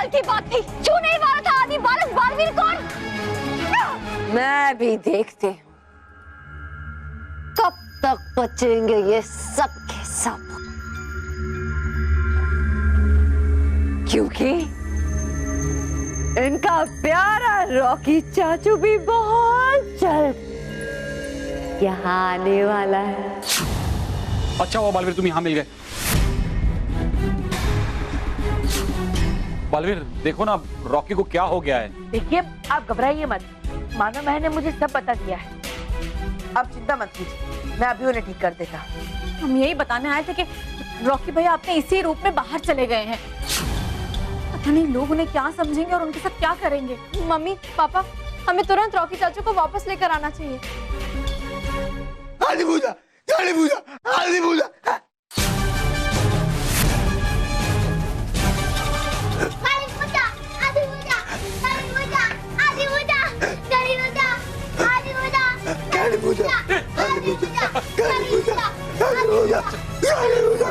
की बात थी। क्यों नहीं मारा था आदि बालक बालवीर कौन? मैं भी देखती हूँ कब तक बचेंगे ये सब के सब, क्योंकि इनका प्यारा रॉकी चाचू भी बहुत जल्द यहाँ आने वाला है। अच्छा हुआ बालवीर तुम यहाँ मिल गए। बालवीर देखो ना रॉकी को क्या हो गया है। देखिए आप घबराइए मत, मानो मैंने मुझे सब बता दिया है। आप चिंता मत कीजिए, मैं अभी उन्हें ठीक कर देता। हम यही बताने आए थे कि रॉकी भैया अपने इसी रूप में बाहर चले गए हैं। पता नहीं लोग उन्हें क्या समझेंगे और उनके साथ क्या करेंगे। मम्मी पापा हमें तुरंत रॉकी चाचू को वापस लेकर आना चाहिए। आदि पूजा, आदि पूजा, आदि पूजा। काली पूजा, काली पूजा, काली पूजा, काली पूजा, काली पूजा।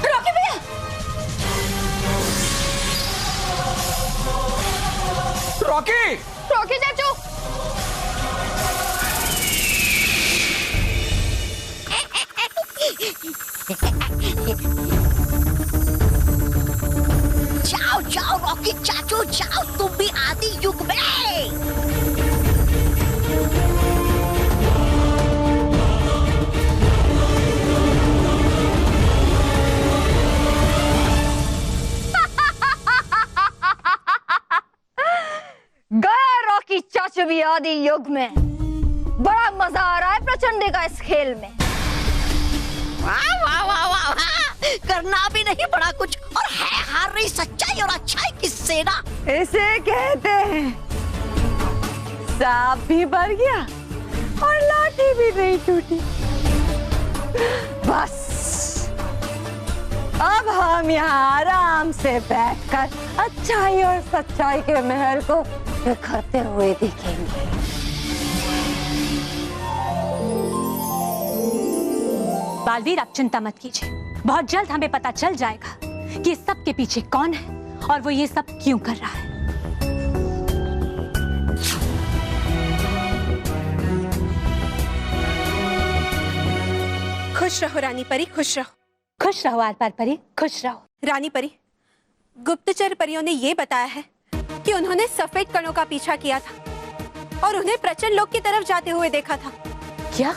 रॉकी भैया, रॉकी रॉकी चाचू, जाओ जाओ रॉकी चाचू जाओ, तुम भी आदि युग में। गया रॉकी चाचू भी आदि युग में। बड़ा मजा आ रहा है प्रचंड का इस खेल में। वाह वाह वाह वाह वाह, करना भी नहीं पड़ा कुछ और है हार रही सच्चाई और अच्छाई की सेना। इसे कहते हैं सांप भी मर गया और लाठी भी नहीं टूटी। बस अब हम यहाँ आराम से बैठकर अच्छाई और सच्चाई के महल को बिखरते हुए दिखेंगे। बालवीर आप चिंता मत कीजिए, बहुत जल्द हमें पता चल जाएगा कि इस सब के पीछे कौन है और वो ये सब क्यों कर रहा है। खुश रहो रानी परी, खुश रहो। खुश रहो आर-पार परी, खुश रहो। रानी परी, गुप्तचर परियों ने ये बताया है कि उन्होंने सफेद कणों का पीछा किया था और उन्हें प्रचंड लोक की तरफ जाते हुए देखा था। क्या?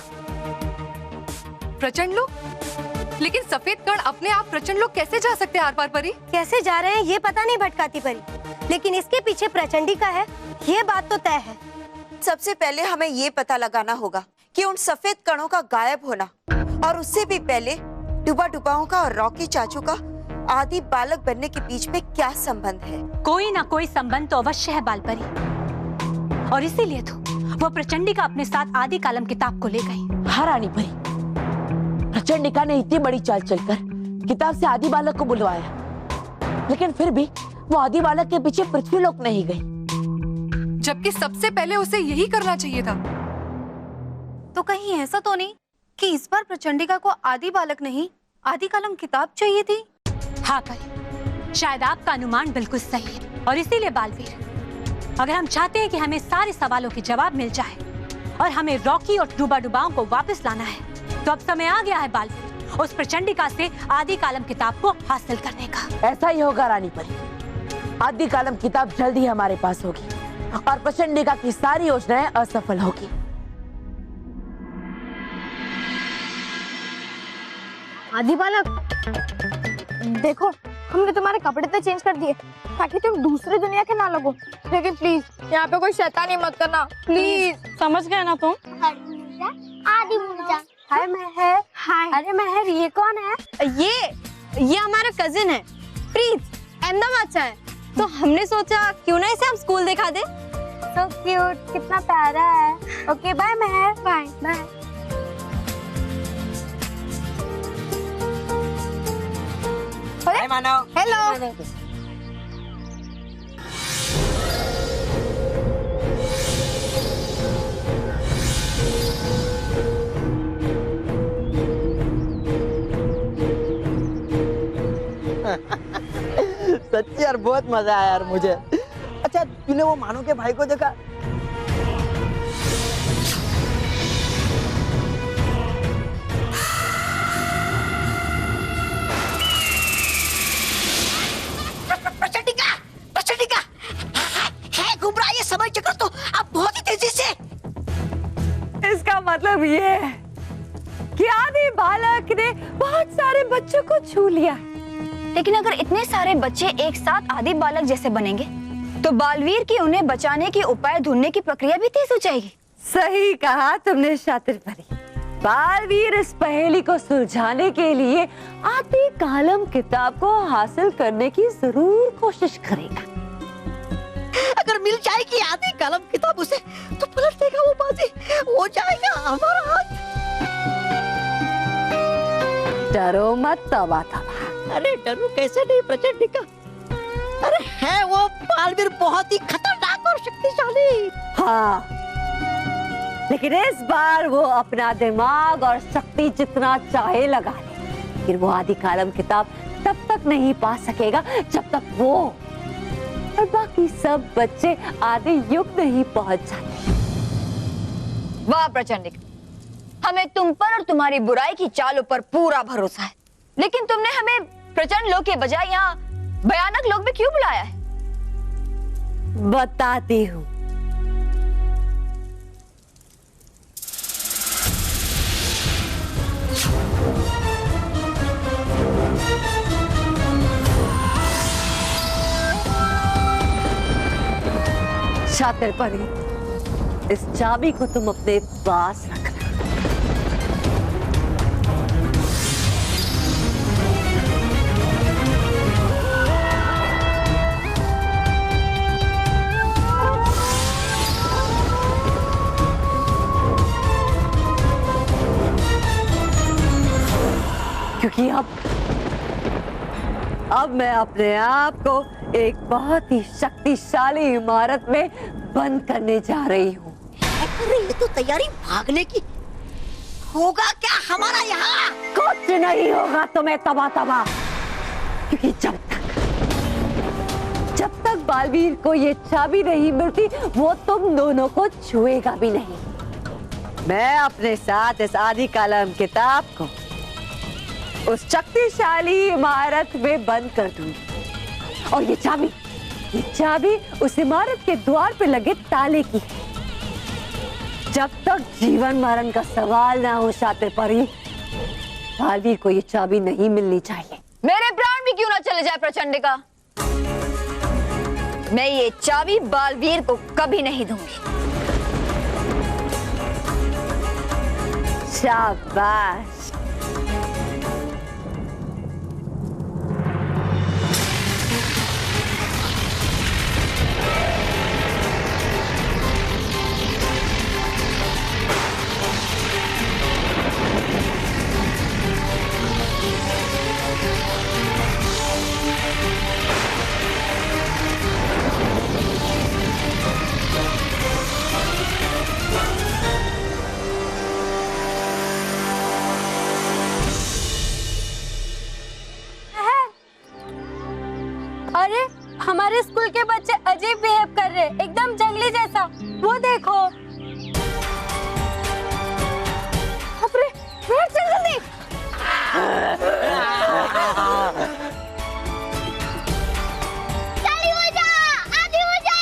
प्रचंड लोग? लेकिन सफेद कण अपने आप प्रचंड लोग कैसे जा सकते हैं आर-पार परी? कैसे जा रहे हैं ये पता नहीं भटकाती परी, लेकिन इसके पीछे प्रचंडी का है ये बात तो तय है। सबसे पहले हमें ये पता लगाना होगा कि उन सफेद कणों का गायब होना और उससे भी पहले डुबा डुबाओं का और रॉकी चाचू का आदि बालक बनने के बीच में क्या संबंध है। कोई ना कोई संबंध तो अवश्य है बालपरी, और इसीलिए तो वो प्रचंडिका अपने साथ आदि कालम किताब को ले गई। हाँ रानी परी, प्रचंडिका ने इतनी बड़ी चाल चलकर किताब से आदि बालक को बुलवाया, लेकिन फिर भी वो आदि बालक के पीछे पृथ्वीलोक नहीं गई, जबकि सबसे पहले उसे यही करना चाहिए था। तो कहीं ऐसा तो नहीं कि इस बार प्रचंडिका को आदि बालक नहीं आदि कालम किताब चाहिए थी? हाँ परी, शायद आपका अनुमान बिल्कुल सही है, और इसीलिए बालवीर, अगर हम चाहते हैं कि हमें सारे सवालों के जवाब मिल जाए और हमें रॉकी और डुबा डुबाओं को वापस लाना है, तो अब समय आ गया है बालवीर उस प्रचंडिका से आदि कालम किताब को हासिल करने का। ऐसा ही होगा रानी परी, आदि कालम किताब जल्द ही हमारे पास होगी और प्रचंडिका की सारी योजनाएं असफल होगी। आदि बालक, देखो हमने तुम्हारे कपड़े तो चेंज कर दिए ताकि तुम दूसरी दुनिया के ना लगो, लेकिन प्लीज यहाँ पे कोई शैतानी मत करना, प्लीज। समझ गए ना तुम? आदि मुंजा। हाय महर। हाय। अरे महर, ये कौन है? ये हमारा कजिन है प्रीत, अहमदाबाद से है, तो हमने सोचा क्यों ना इसे हम स्कूल दिखा दे। तो क्यूट, कितना प्यारा है। Okay bye Mehar. Bye bye. Manav. Hello. सच्ची यार बहुत मजा आया यार मुझे। अच्छा तूने वो मानो के भाई को देखा? है घूम रहा ये समय चक्र तो अब बहुत ही तेजी से। इसका मतलब ये है कि आदि बालक ने बहुत सारे बच्चों को छू लिया। लेकिन अगर इतने सारे बच्चे एक साथ आदि बालक जैसे बनेंगे तो बालवीर की उन्हें बचाने के उपाय ढूंढने की प्रक्रिया भी तेज हो जाएगी। सही कहा तुमने शातिर परी। बालवीर इस पहेली को सुलझाने के लिए आदि कालम किताब को हासिल करने की जरूर कोशिश करेगा। अगर मिल जाएगी आदि कलम किताब उसे तो पलट देगा वो बाजी, हो जाएगा हमारा हाथ। डरो मत तबा तबा। अरे डरो कैसे नहीं प्रचंडिका, अरे है वो बालवीर बहुत ही खतरनाक और शक्तिशाली। हाँ, लेकिन इस बार वो अपना दिमाग और शक्ति जितना चाहे लगा ले, लेकिन वो आदि कालम किताब तब तक नहीं पा सकेगा जब तक वो और बाकी सब बच्चे आदि युग नहीं पहुंच जाते। वाह प्रचंडिका, हमें तुम पर और तुम्हारी बुराई की चालों पर पूरा भरोसा है, लेकिन तुमने हमें प्रचंड लोग के बजाय यहाँ भयानक लोग में क्यों बुलाया है? बताती हूँ। शातिर परी, इस चाबी को तुम अपने पास रखना। क्योंकि अब मैं अपने आप को एक बहुत ही शक्तिशाली इमारत में बंद करने जा रही हूँ। ये तो तैयारी भागने की। होगा क्या हमारा यहाँ? कुछ नहीं होगा तुम्हें तबा तबा, क्योंकि जब तक बालवीर को ये चाबी नहीं मिलती वो तुम दोनों को छुएगा भी नहीं। मैं अपने साथ इस आदि कालम किताब को उस शक्तिशाली इमारत में बंद कर दूंगी, और ये चाबी उस इमारत के द्वार पे लगे ताले की है। जब तक जीवन मरण का सवाल ना हो शातिर परी, बालवीर को ये चाबी नहीं मिलनी चाहिए। मेरे प्राण भी क्यों ना चले जाए प्रचंडिका, मैं ये चाबी बालवीर को कभी नहीं दूंगी। शाबाश। अरे हमारे स्कूल के बच्चे अजीब बिहेव कर रहे, एकदम जंगली जैसा। वो देखो। अरे चल जल्दी। चाली हो जा, आदि हो जा,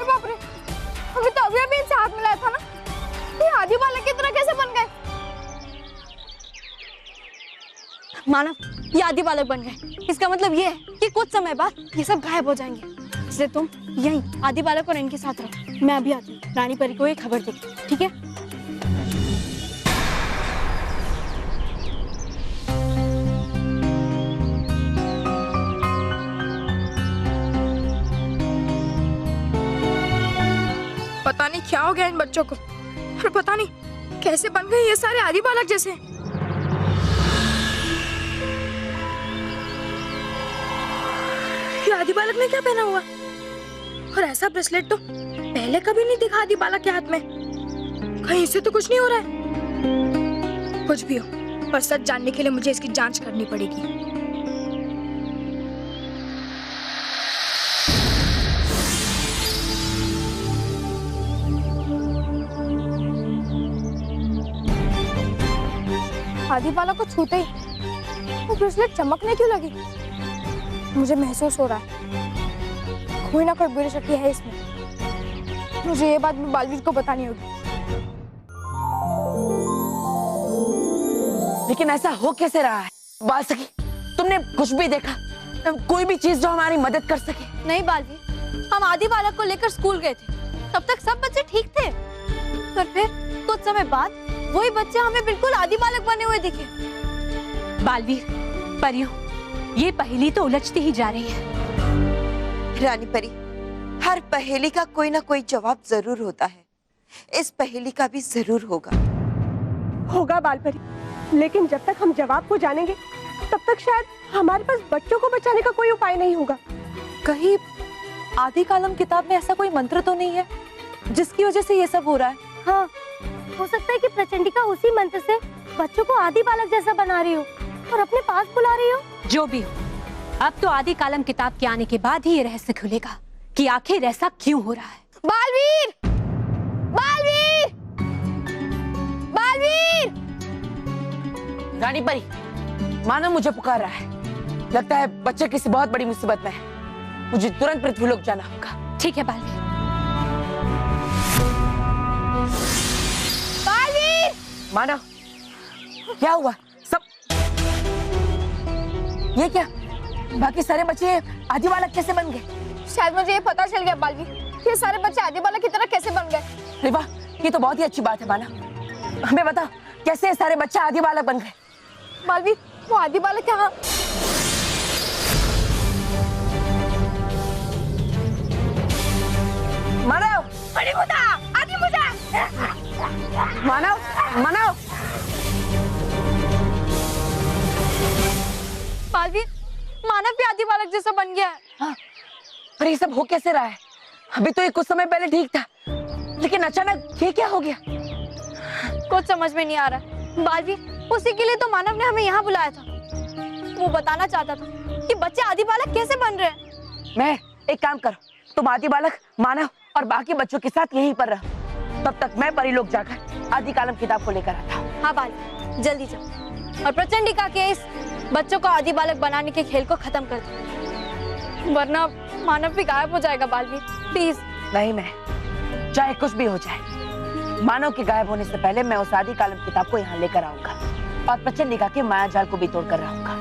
बाप रे, अभी तो अभी इनसे हाथ मिलाया था ना, ये आदि बालक की तरह कैसे बन गए? मानव, ये आदि बालक बन गए। इसका मतलब ये है कि कुछ समय बाद ये सब गायब हो जाएंगे, इसलिए तुम यहीं आदि बालक और इनके साथ रहो। मैं अभी आती हूँ, रानी परी को ये खबर देगी, ठीक है? पता नहीं क्या हो गया इन बच्चों को, और पता नहीं कैसे बन गए ये सारे आदि बालक जैसे। ये आदि बालक ने क्या पहना हुआ? और ऐसा ब्रेसलेट तो पहले कभी नहीं दिखा आदि बालक के हाथ में। कहीं इससे तो कुछ नहीं हो रहा है। कुछ भी हो, और सच जानने के लिए मुझे इसकी जांच करनी पड़ेगी। आदि बालक को छूते ही वो ब्रेसलेट चमकने क्यों लगी? मुझे महसूस हो रहा है कोई ना कोई बुरी शक्ति है इसमें। मुझे ये बात बालवीर को बतानी होगी। लेकिन ऐसा हो कैसे रहा है? बाल सखी, तुमने कुछ भी देखा? कोई भी चीज जो हमारी मदद कर सके? नहीं बालवीर, हम आदि बालक को लेकर स्कूल गए थे, तब तक सब बच्चे ठीक थे। पर फिर कुछ समय बाद वही बच्चे हमें बिल्कुल आदि बालक बने हुए दिखे। बालवीर, परियों, ये पहेली तो उलझती ही जा रही है। रानी परी, हर पहेली का कोई ना कोई जवाब जरूर होता है। इस पहेली का भी जरूर होगा बालपरी, लेकिन जब तक हम जवाब को जानेंगे तब तक शायद हमारे पास बच्चों को बचाने का कोई उपाय नहीं होगा। कहीं आदि कालम किताब में ऐसा कोई मंत्र तो नहीं है जिसकी वजह से ये सब हो रहा है? हाँ, हो सकता है कि प्रचंडिका उसी मंत्र से बच्चों को आदि बालक जैसा बना रही हो और अपने पास बुला रही हो। जो भी हो, अब तो आदि कालम किताब के आने के बाद ही ये रहस्य खुलेगा कि आखिर ऐसा क्यों हो रहा है। बालवीर! बालवीर! बालवीर! रानी परी, मानो मुझे पुकार रहा है। लगता है बच्चे किसी बहुत बड़ी मुसीबत में है। मुझे तुरंत पृथ्वीलोक जाना होगा। ठीक है बालवीर। बालवीर! मानव, क्या हुआ? सब ये क्या? बाकी सारे बच्चे आदि बालक कैसे बन गए? शायद मुझे ये पता चल गया बालवीर, ये सारे बच्चे आदि बालक की तरह कैसे बन गए। अरे वाह, ये तो बहुत ही अच्छी बात है मानव। हमें बता, कैसे ये सारे बच्चे आदि बालक बन गए? बालवीर, वो आदि बालक कहाँ? मानव! आदि मुदा! मानव! मानव! बालवीर, मानव भी आदि बालक जैसा बन गया है। हाँ, पर ये सब हो कैसे रहा है? अभी तो ये कुछ समय पहले ठीक था, लेकिन अचानक ये क्या हो गया? कुछ समझ में नहीं आ रहा। बालवीर, उसी के लिए तो मानव ने हमें यहाँ बुलाया था। वो बताना चाहता था कि बच्चे आदि बालक कैसे बन रहे हैं। मैं एक काम करो, तुम आदि बालक, मानव और बाकी बच्चों के साथ यहीं पर रहो। तब तक मैं परिलोक जाकर आदि कालम किताब को लेकर आता हूँ। हाँ बालवीर, जल्दी जाओ और प्रचंडिका के इस बच्चों को आदि बालक बनाने के खेल को खत्म कर दो, वरना मानव भी गायब हो जाएगा। बालवीर प्लीज। नहीं, मैं चाहे कुछ भी हो जाए, मानव के गायब होने से पहले मैं उस आदि कालम किताब को यहाँ लेकर आऊंगा और प्रचंडिका के माया जाल को भी तोड़ कर रहूंगा।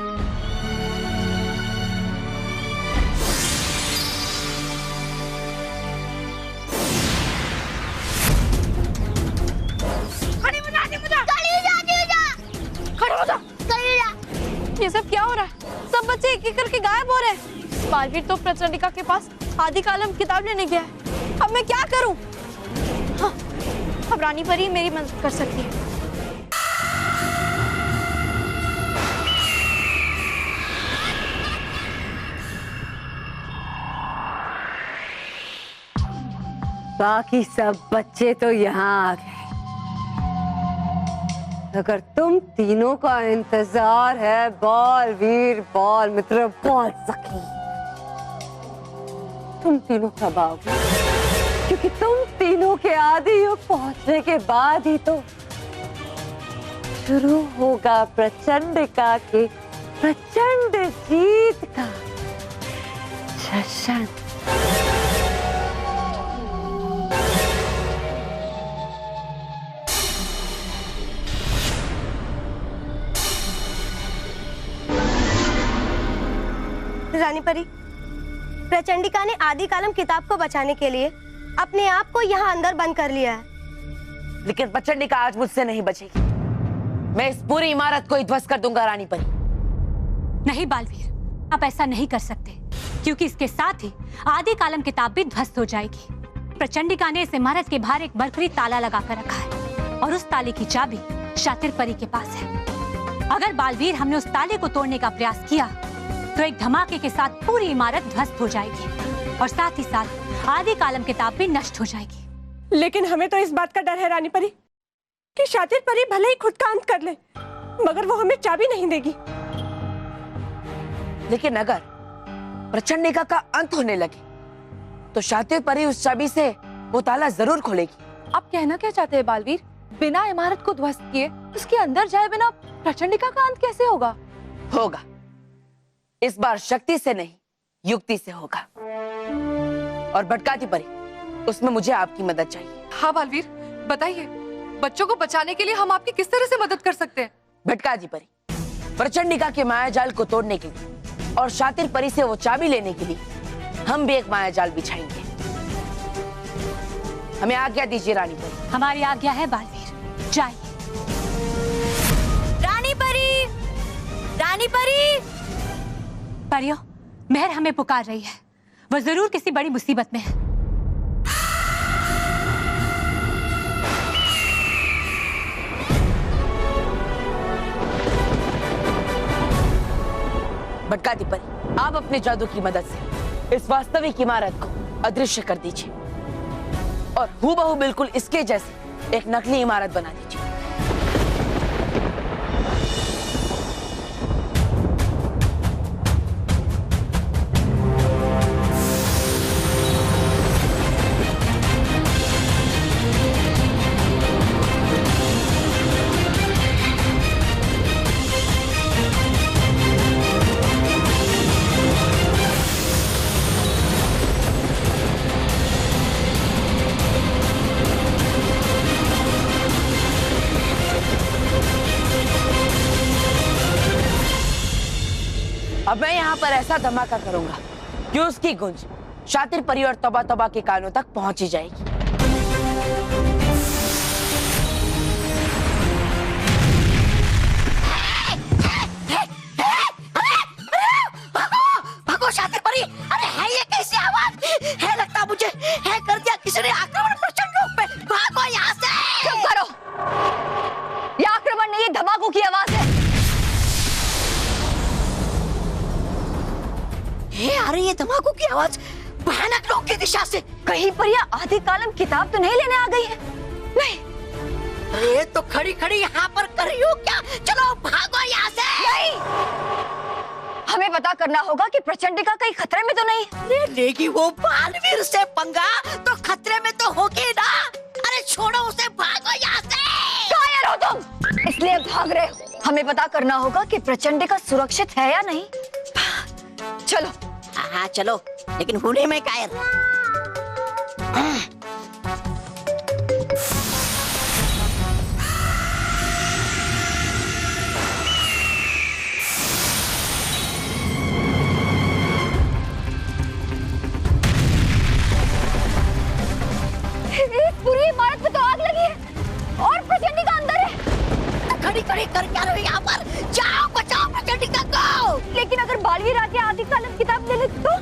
ये सब क्या हो रहा है? सब बच्चे एक एक करके गायब हो रहे हैं। बालवीर तो प्रचंडिका के पास आदि कालम किताब लेने गया है। अब मैं क्या करूं? हाँ, अब रानी परी मेरी मदद कर सकती है। बाकी सब बच्चे तो यहाँ आ गए। अगर तुम तीनों का इंतजार है बालवीर, बाल मित्र, बाल सखी, तुम तीनों कब आओगे? क्योंकि तुम तीनों के आदि युग पहुंचने के बाद ही तो शुरू होगा प्रचंडिका के प्रचंड जीत का जश्न। रानी परी, प्रचंडिका ने आदि कालम किताब को बचाने के लिए अपने आप को यहाँ अंदर बंद कर लिया है। लेकिन प्रचंडिका आज मुझसे नहीं बचेगी। मैं इस पूरी इमारत को ही ध्वस्त कर दूंगा रानी परी। नहीं बालवीर, आप ऐसा नहीं कर सकते, क्योंकि इसके साथ ही आदि कालम किताब भी ध्वस्त हो जाएगी। प्रचंडिका ने इस इमारत के बाहर एक बरकरी ताला लगा कर रखा है और उस ताले की चाबी शातिर परी के पास है। अगर बालवीर हमने उस ताले को तोड़ने का प्रयास किया तो एक धमाके के साथ पूरी इमारत ध्वस्त हो जाएगी और साथ ही साथ आदि कालम किताब भी नष्ट हो जाएगी। लेकिन हमें तो इस बात का डर है रानी परी कि शातिर परी भले ही खुद का अंत कर ले, मगर वो हमें चाबी नहीं देगी। लेकिन अगर प्रचंडिका का अंत होने लगे तो शातिर परी उस चाबी से वो ताला जरूर खोलेगी। आप कहना क्या चाहते हैं बालवीर? बिना इमारत को ध्वस्त किए उसके अंदर जाए बिना प्रचंडिका का अंत कैसे होगा? होगा, इस बार शक्ति से नहीं युक्ति से होगा। और भटकाती परी, उसमें मुझे आपकी मदद चाहिए। हाँ बालवीर, बताइए, बच्चों को बचाने के लिए हम आपकी किस तरह से मदद कर सकते हैं? भटकाती परी, प्रचंडिका के मायाजाल को तोड़ने के लिए और शातिर परी से वो चाबी लेने के लिए हम भी एक मायाजाल बिछाएंगे। हमें आज्ञा दीजिए रानी परी। हमारी आज्ञा है बालवीर, जाइए। रानी परी, रानी परी। परियो, मेहर हमें पुकार रही है। वो जरूर किसी बड़ी मुसीबत में है। भटकाती परी, आप अपने जादू की मदद से इस वास्तविक इमारत को अदृश्य कर दीजिए और हूबहू बिल्कुल इसके जैसे एक नकली इमारत बना दीजिए। अब मैं यहाँ पर ऐसा धमाका करूंगा कि उसकी गूंज शातिर परी और तबा तबा के कानों तक पहुंची जाएगी। भागो शातिर परी। अरे है ये कैसी आवाज? है लगता मुझे है कर दिया किसी ने आक्रमण प्रचंड रूप में। भागो यहाँ से। चुप करो, ये आक्रमण नहीं, ये धमाकों की आवाज है। आ रही है धमाकों की आवाज भयानक लोक की दिशा से। कहीं पर यह आदि कालम किताब तो नहीं लेने आ गई है? नहीं, अरे तो खड़ी खड़ी यहाँ पर कर रही हो क्या? चलो भागो यहाँ से। नहीं, हमें पता करना होगा कि प्रचंडिका कहीं खतरे में तो नहीं। अरे लेगी वो बालवीर से पंगा तो खतरे में तो होगी ना। अरे छोड़ो उसे, भागो यहाँ से। कायर हो तुम, इसलिए भाग रहे हो। हमें पता करना होगा कि प्रचंडिका सुरक्षित है या नहीं। चलो। हाँ चलो, लेकिन होने में कायर। इस पूरी इमारत में तो आग लगी है और प्रचंडिका अंदर है। खड़ी खड़ी कर क्या रही यहाँ पर? जाओ बचाओ प्रचंडिका को। लेकिन अगर बालवीर आके आदि कालम किताब ले ले तो?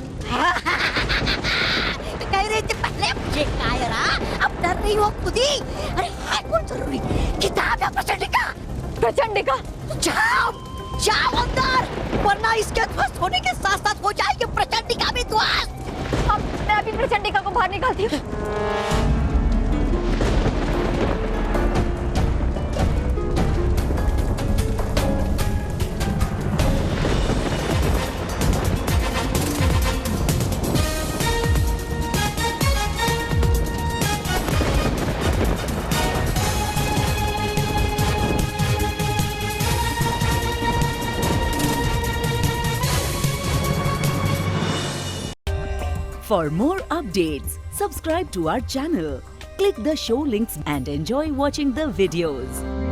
कह रही थी पहले मुझे कायरा, अब डर रही हो खुद ही। अरे है कौन जरूरी, किताब या प्रचंडिका? प्रचंडिका। जाओ जाओ अंदर, वरना इसके ध्वस्त होने के साथ साथ हो जाएगी प्रचंडिका भी ध्वस्त। अब मैं अभी प्रचंडिका को बाहर निकालती हूँ। For more updates, subscribe to our channel, click the show links and enjoy watching the videos.